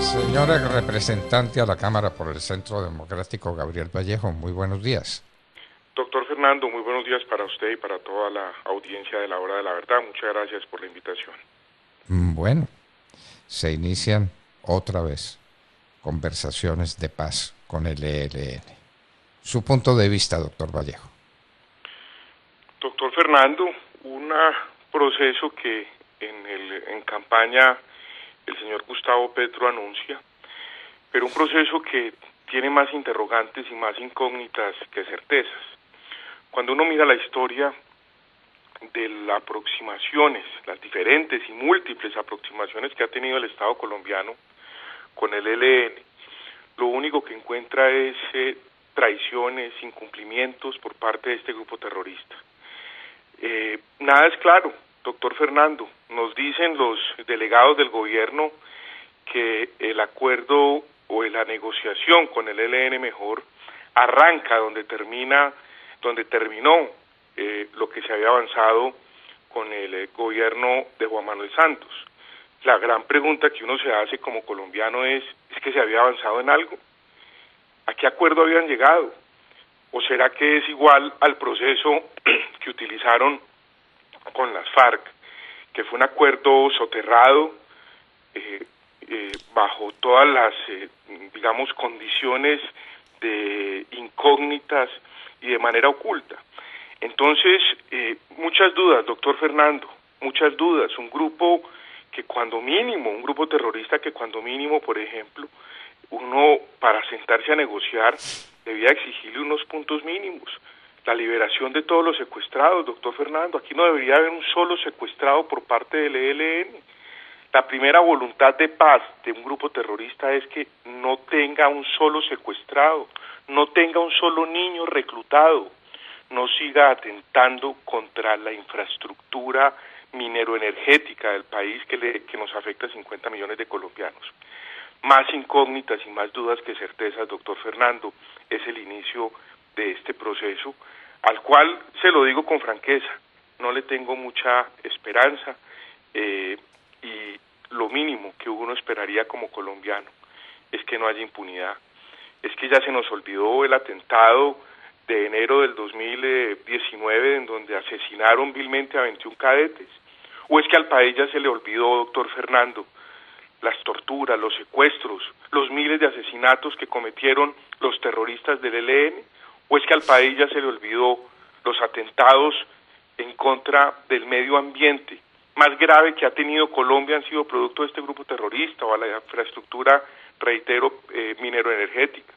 Señora representante a la Cámara por el Centro Democrático, Gabriel Vallejo, muy buenos días. Doctor Fernando, muy buenos días para usted y para toda la audiencia de la Hora de la Verdad. Muchas gracias por la invitación. Bueno, se inician otra vez conversaciones de paz con el ELN. Su punto de vista, doctor Vallejo. Doctor Fernando, un proceso que en campaña el señor Gustavo Petro anuncia, pero un proceso que tiene más interrogantes y más incógnitas que certezas. Cuando uno mira la historia de las aproximaciones, las diferentes y múltiples aproximaciones que ha tenido el Estado colombiano con el ELN, lo único que encuentra es traiciones, incumplimientos por parte de este grupo terrorista. Nada es claro, doctor Fernando. Nos dicen los delegados del gobierno que el acuerdo o la negociación con el ELN mejor arranca donde terminó lo que se había avanzado con el gobierno de Juan Manuel Santos. La gran pregunta que uno se hace como colombiano ¿es que se había avanzado en algo? ¿A qué acuerdo habían llegado? ¿O será que es igual al proceso que utilizaron con las FARC, que fue un acuerdo soterrado, bajo todas las, condiciones de incógnitas y de manera oculta? Entonces, muchas dudas, doctor Fernando, muchas dudas. Un grupo terrorista que cuando mínimo, por ejemplo, uno para sentarse a negociar debía exigirle unos puntos mínimos. La liberación de todos los secuestrados, doctor Fernando. Aquí no debería haber un solo secuestrado por parte del ELN. La primera voluntad de paz de un grupo terrorista es que no tenga un solo secuestrado, no tenga un solo niño reclutado, no siga atentando contra la infraestructura mineroenergética del país que nos afecta a 50 millones de colombianos. Más incógnitas y más dudas que certezas, doctor Fernando, es el inicio de este proceso, al cual, se lo digo con franqueza, no le tengo mucha esperanza, y lo mínimo que uno esperaría como colombiano es que no haya impunidad. Es que ya se nos olvidó el atentado de enero del 2019 en donde asesinaron vilmente a 21 cadetes, o es que al país ya se le olvidó, doctor Fernando, las torturas, los secuestros, los miles de asesinatos que cometieron los terroristas del ELN, o es que al país ya se le olvidó los atentados en contra del medio ambiente más grave que ha tenido Colombia han sido producto de este grupo terrorista, o a la infraestructura, reitero, mineroenergética.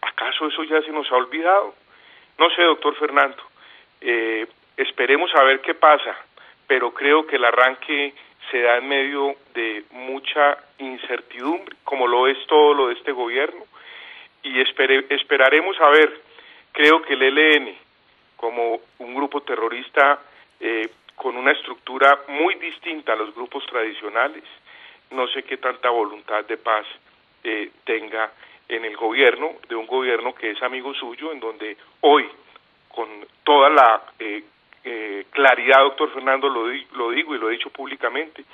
¿Acaso eso ya se nos ha olvidado? No sé, doctor Fernando, esperemos a ver qué pasa, pero creo que el arranque se da en medio de mucha incertidumbre, como lo es todo lo de este gobierno, y esperaremos a ver. Creo que el ELN, como un grupo terrorista con una estructura muy distinta a los grupos tradicionales, no sé qué tanta voluntad de paz tenga en el gobierno, de un gobierno que es amigo suyo, en donde hoy, con toda la claridad, doctor Fernando, lo digo y lo he dicho públicamente,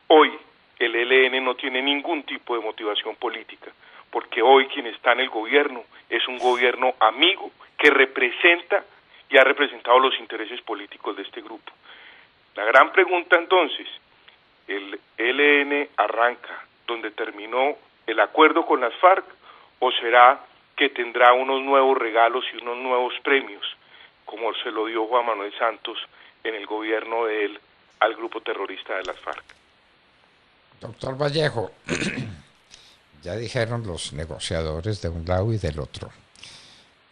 hoy el ELN no tiene ningún tipo de motivación política, porque hoy quien está en el gobierno es un gobierno amigo que representa y ha representado los intereses políticos de este grupo. La gran pregunta entonces, ¿el ELN arranca donde terminó el acuerdo con las FARC o será que tendrá unos nuevos regalos y unos nuevos premios, como se lo dio Juan Manuel Santos en el gobierno de él al grupo terrorista de las FARC? Doctor Vallejo, ya dijeron los negociadores de un lado y del otro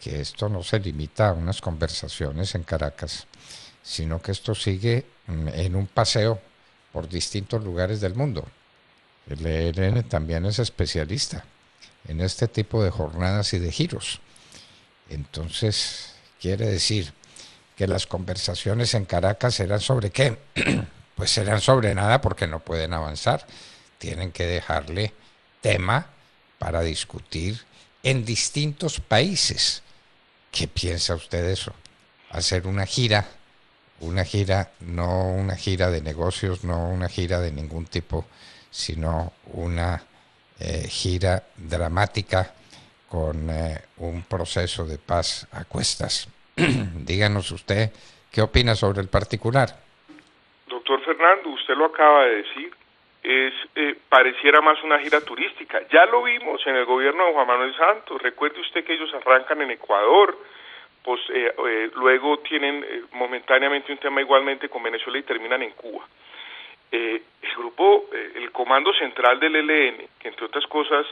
que esto no se limita a unas conversaciones en Caracas, sino que esto sigue en un paseo por distintos lugares del mundo. El ELN también es especialista en este tipo de jornadas y de giros. Entonces, quiere decir que las conversaciones en Caracas serán sobre qué. Pues serán sobre nada porque no pueden avanzar. Tienen que dejarle tema para discutir en distintos países. ¿Qué piensa usted de eso? Hacer una gira, no una gira de negocios, no una gira de ningún tipo, sino una gira dramática con un proceso de paz a cuestas. Díganos usted, ¿qué opina sobre el particular? Doctor Fernando, usted lo acaba de decir, pareciera más una gira turística. Ya lo vimos en el gobierno de Juan Manuel Santos. Recuerde usted que ellos arrancan en Ecuador, pues luego tienen momentáneamente un tema igualmente con Venezuela y terminan en Cuba. El grupo, el comando central del ELN, que entre otras cosas,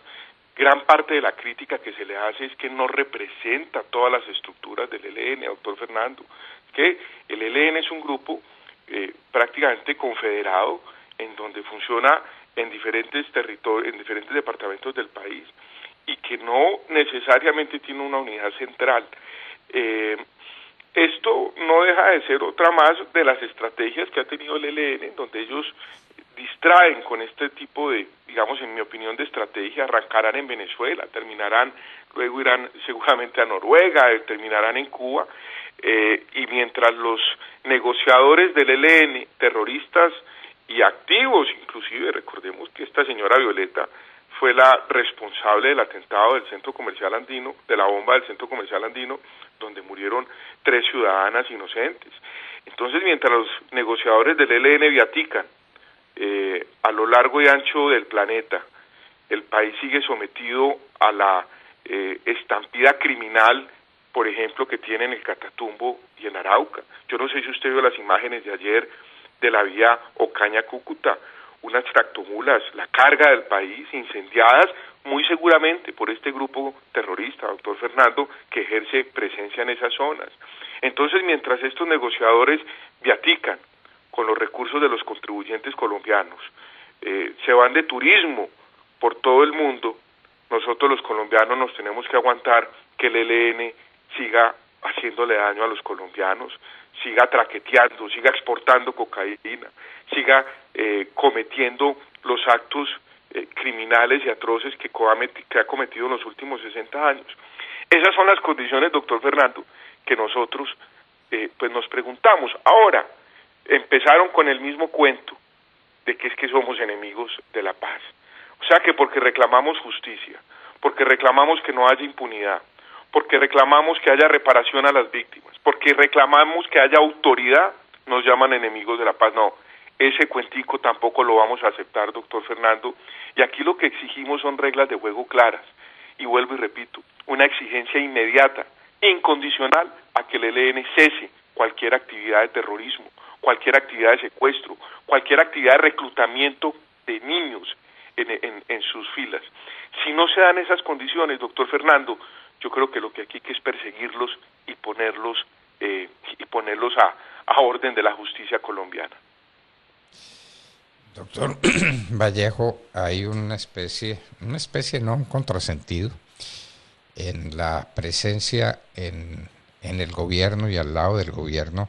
gran parte de la crítica que se le hace es que no representa todas las estructuras del ELN, doctor Fernando, que el ELN es un grupo prácticamente confederado, en donde funciona en diferentes territorios, en diferentes departamentos del país, y que no necesariamente tiene una unidad central. Esto no deja de ser otra más de las estrategias que ha tenido el ELN, donde ellos distraen con este tipo de, digamos, en mi opinión, de estrategia. Arrancarán en Venezuela, terminarán, luego irán seguramente a Noruega, terminarán en Cuba, y mientras los negociadores del ELN, terroristas y activos, inclusive, recordemos que esta señora Violeta fue la responsable del atentado del Centro Comercial Andino, de la bomba del Centro Comercial Andino, donde murieron 3 ciudadanas inocentes. Entonces, mientras los negociadores del ELN viatican a lo largo y ancho del planeta, el país sigue sometido a la estampida criminal, por ejemplo, que tiene en el Catatumbo y en Arauca. Yo no sé si usted vio las imágenes de ayer de la vía Ocaña-Cúcuta, unas tractomulas, la carga del país, incendiadas muy seguramente por este grupo terrorista, doctor Fernando, que ejerce presencia en esas zonas. Entonces, mientras estos negociadores viatican con los recursos de los contribuyentes colombianos, se van de turismo por todo el mundo, nosotros los colombianos nos tenemos que aguantar que el ELN siga haciéndole daño a los colombianos, siga traqueteando, siga exportando cocaína, siga cometiendo los actos criminales y atroces que ha cometido en los últimos 60 años. Esas son las condiciones, doctor Fernando, que nosotros pues nos preguntamos. Ahora, empezaron con el mismo cuento de que es que somos enemigos de la paz. O sea que porque reclamamos justicia, porque reclamamos que no haya impunidad, porque reclamamos que haya reparación a las víctimas, porque reclamamos que haya autoridad, nos llaman enemigos de la paz. No, ese cuentico tampoco lo vamos a aceptar, doctor Fernando, y aquí lo que exigimos son reglas de juego claras, y vuelvo y repito, una exigencia inmediata, incondicional, a que el ELN cese cualquier actividad de terrorismo, cualquier actividad de secuestro, cualquier actividad de reclutamiento de niños en sus filas. Si no se dan esas condiciones, doctor Fernando, yo creo que lo que aquí hay que es perseguirlos y ponerlos a orden de la justicia colombiana. Doctor Vallejo, hay una especie no, un contrasentido en la presencia en el gobierno y al lado del gobierno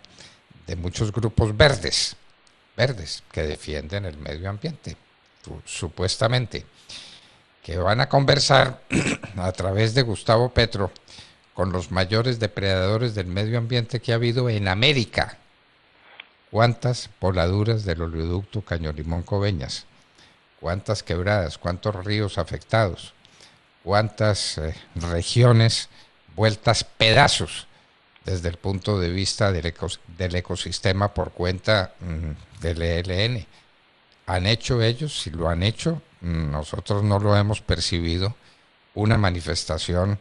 de muchos grupos verdes que defienden el medio ambiente, supuestamente, que van a conversar a través de Gustavo Petro con los mayores depredadores del medio ambiente que ha habido en América. ¿Cuántas voladuras del oleoducto Caño-Limón-Coveñas? ¿Cuántas quebradas? ¿Cuántos ríos afectados? ¿Cuántas regiones vueltas pedazos desde el punto de vista del ecosistema por cuenta del ELN? ¿Han hecho ellos? Si lo han hecho, nosotros no lo hemos percibido, una manifestación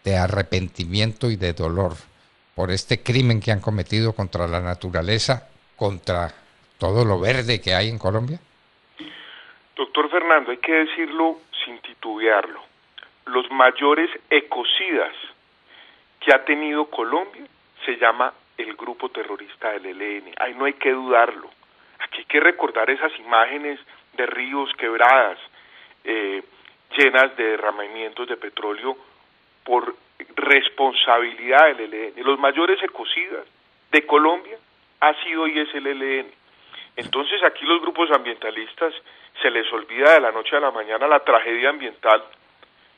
de arrepentimiento y de dolor por este crimen que han cometido contra la naturaleza, contra todo lo verde que hay en Colombia? Doctor Fernando, hay que decirlo sin titubearlo. Los mayores ecocidas que ha tenido Colombia se llama el grupo terrorista del ELN. Ahí no hay que dudarlo. Aquí hay que recordar esas imágenes de ríos, quebradas, llenas de derramamientos de petróleo por responsabilidad del ELN. Los mayores ecocidas de Colombia ha sido y es el ELN. Entonces aquí los grupos ambientalistas se les olvida de la noche a la mañana la tragedia ambiental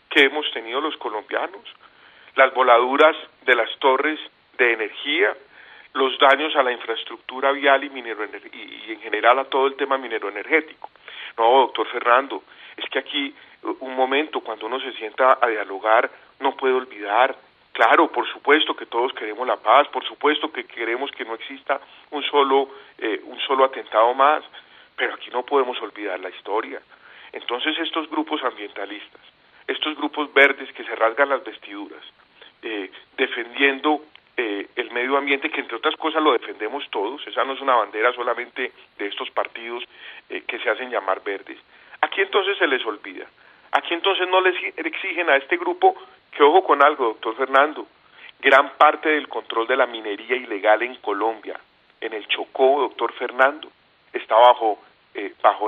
que hemos tenido los colombianos, las voladuras de las torres de energía, los daños a la infraestructura vial y en general a todo el tema mineroenergético. No, doctor Fernando, es que aquí un momento, cuando uno se sienta a dialogar, no puede olvidar. Claro, por supuesto que todos queremos la paz, por supuesto que queremos que no exista un solo atentado más, pero aquí no podemos olvidar la historia. Entonces estos grupos ambientalistas, estos grupos verdes que se rasgan las vestiduras, defendiendo el medio ambiente, que entre otras cosas lo defendemos todos, esa no es una bandera solamente de estos partidos que se hacen llamar verdes. Aquí entonces se les olvida, aquí entonces no les exigen a este grupo que, ojo con algo, doctor Fernando, gran parte del control de la minería ilegal en Colombia, en el Chocó, doctor Fernando, está bajo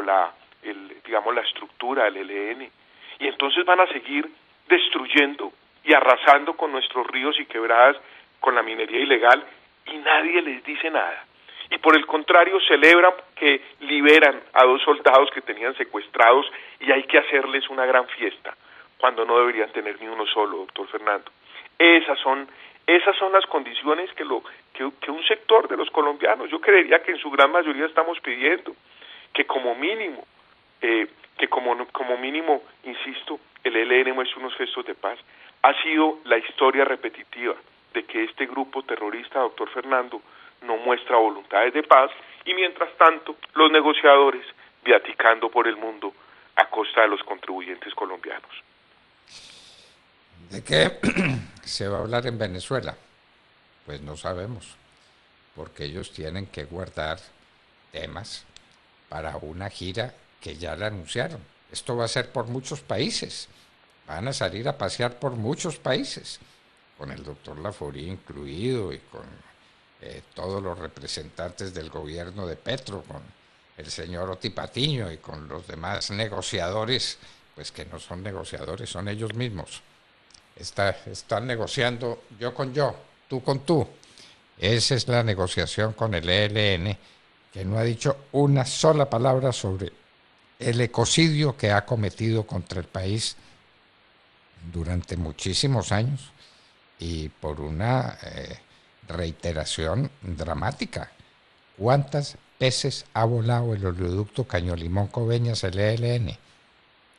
la estructura del ELN, y entonces van a seguir destruyendo y arrasando con nuestros ríos y quebradas con la minería ilegal, y nadie les dice nada. Y por el contrario celebran que liberan a 2 soldados que tenían secuestrados y hay que hacerles una gran fiesta, cuando no deberían tener ni uno solo, doctor Fernando. Esas son las condiciones que un sector de los colombianos, yo creería que en su gran mayoría estamos pidiendo, que como mínimo, insisto, el ELN muestre unos gestos de paz. Ha sido la historia repetitiva de que este grupo terrorista, doctor Fernando, no muestra voluntades de paz, y mientras tanto los negociadores viaticando por el mundo a costa de los contribuyentes colombianos. ¿De qué se va a hablar en Venezuela? Pues no sabemos, porque ellos tienen que guardar temas para una gira que ya la anunciaron. Esto va a ser por muchos países, van a salir a pasear por muchos países, con el doctor Laforí incluido y con todos los representantes del gobierno de Petro, con el señor Oti Patiño y con los demás negociadores, pues que no son negociadores, son ellos mismos. Están negociando yo con yo, tú con tú. Esa es la negociación con el ELN, que no ha dicho una sola palabra sobre el ecocidio que ha cometido contra el país durante muchísimos años y por una reiteración dramática. ¿Cuántas veces ha volado el oleoducto Caño-Limón-Coveñas, el ELN?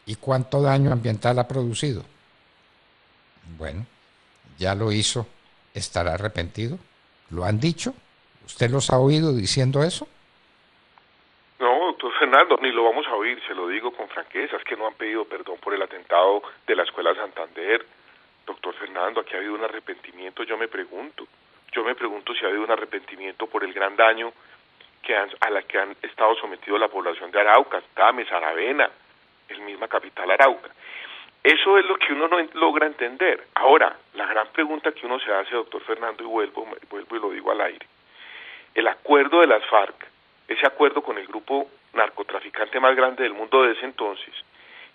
¿Y cuánto daño ambiental ha producido? Bueno, ya lo hizo. ¿Estará arrepentido? ¿Lo han dicho? ¿Usted los ha oído diciendo eso? No, doctor Fernando, ni lo vamos a oír, se lo digo con franqueza, es que no han pedido perdón por el atentado de la Escuela Santander. Doctor Fernando, aquí ha habido un arrepentimiento, yo me pregunto si ha habido un arrepentimiento por el gran daño a la que han estado sometidos la población de Arauca, Tames, Aravena, el misma capital Arauca. Eso es lo que uno no logra entender. Ahora, la gran pregunta que uno se hace, doctor Fernando, y vuelvo y lo digo al aire, el acuerdo de las FARC, ese acuerdo con el grupo narcotraficante más grande del mundo de ese entonces,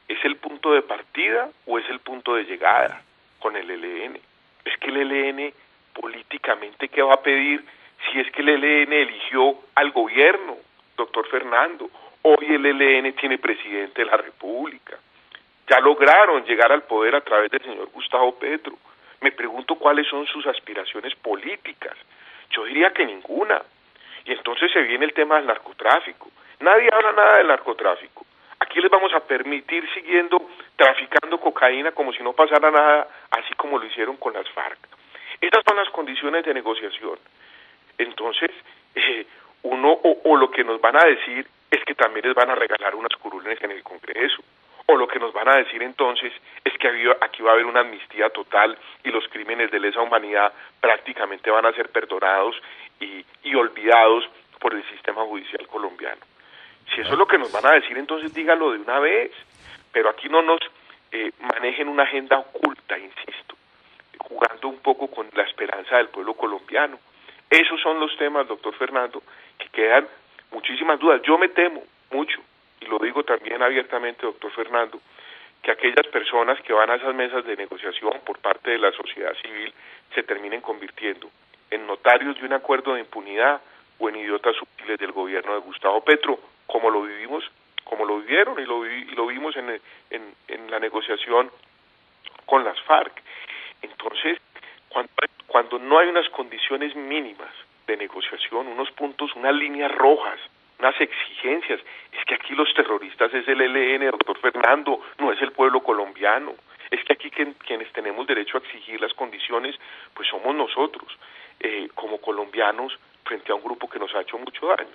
¿es el punto de partida o es el punto de llegada con el ELN? Es que el ELN políticamente, ¿qué va a pedir si es que el ELN eligió al gobierno, doctor Fernando? Hoy el ELN tiene presidente de la República. Ya lograron llegar al poder a través del señor Gustavo Petro. Me pregunto cuáles son sus aspiraciones políticas. Yo diría que ninguna. Y entonces se viene el tema del narcotráfico. Nadie habla nada del narcotráfico. Aquí les vamos a permitir siguiendo traficando cocaína como si no pasara nada, así como lo hicieron con las FARC. Estas son las condiciones de negociación. Entonces, o lo que nos van a decir es que también les van a regalar unas curules en el Congreso, o lo que nos van a decir entonces es que aquí va a haber una amnistía total y los crímenes de lesa humanidad prácticamente van a ser perdonados y olvidados por el sistema judicial colombiano. Si eso es lo que nos van a decir, entonces dígalo de una vez, pero aquí no nos manejen una agenda oculta, insisto, jugando un poco con la esperanza del pueblo colombiano. Esos son los temas, doctor Fernando, que quedan muchísimas dudas. Yo me temo mucho, y lo digo también abiertamente, doctor Fernando, que aquellas personas que van a esas mesas de negociación por parte de la sociedad civil se terminen convirtiendo en notarios de un acuerdo de impunidad o en idiotas sutiles del gobierno de Gustavo Petro, como lo vivimos, como lo vivieron y lo vimos en la negociación con las FARC. Entonces, cuando no hay unas condiciones mínimas de negociación, unos puntos, unas líneas rojas unas exigencias. Es que aquí los terroristas es el ELN, doctor Fernando, no es el pueblo colombiano. Es que aquí quienes tenemos derecho a exigir las condiciones, pues somos nosotros, como colombianos, frente a un grupo que nos ha hecho mucho daño.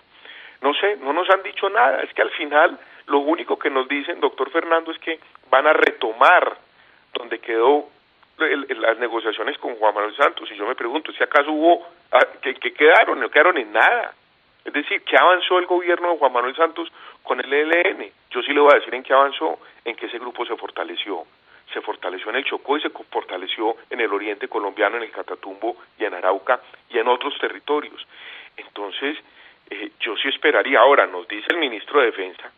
No sé, no nos han dicho nada, es que al final lo único que nos dicen, doctor Fernando, es que van a retomar donde quedó las negociaciones con Juan Manuel Santos, y yo me pregunto, si acaso hubo, que quedaron, no quedaron en nada. Es decir, ¿qué avanzó el gobierno de Juan Manuel Santos con el ELN? Yo sí le voy a decir en qué avanzó, en que ese grupo se fortaleció en el Chocó y se fortaleció en el oriente colombiano, en el Catatumbo y en Arauca y en otros territorios. Entonces, yo sí esperaría, ahora nos dice el ministro de Defensa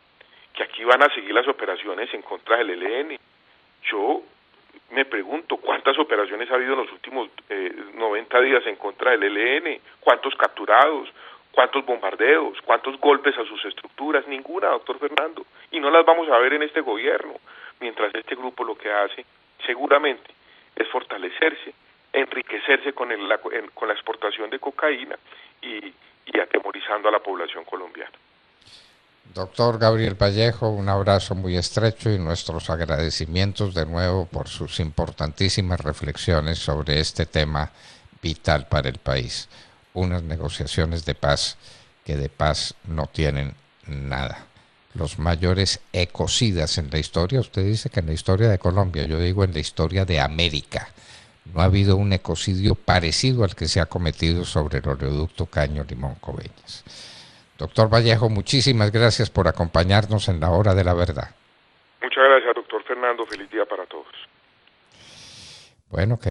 que aquí van a seguir las operaciones en contra del ELN. Yo me pregunto, ¿cuántas operaciones ha habido en los últimos 90 días en contra del ELN? ¿Cuántos capturados? ¿Cuántos bombardeos? ¿Cuántos golpes a sus estructuras? Ninguna, doctor Fernando. Y no las vamos a ver en este gobierno, mientras este grupo lo que hace seguramente es fortalecerse, enriquecerse con la exportación de cocaína y atemorizando a la población colombiana. Doctor Gabriel Vallejo, un abrazo muy estrecho y nuestros agradecimientos de nuevo por sus importantísimas reflexiones sobre este tema vital para el país. Unas negociaciones de paz que de paz no tienen nada. Los mayores ecocidas en la historia, usted dice que en la historia de Colombia, yo digo en la historia de América, no ha habido un ecocidio parecido al que se ha cometido sobre el oleoducto Caño Limón Coveñas. Doctor Vallejo, muchísimas gracias por acompañarnos en la hora de la verdad. Muchas gracias, doctor Fernando. Feliz día para todos. Bueno, que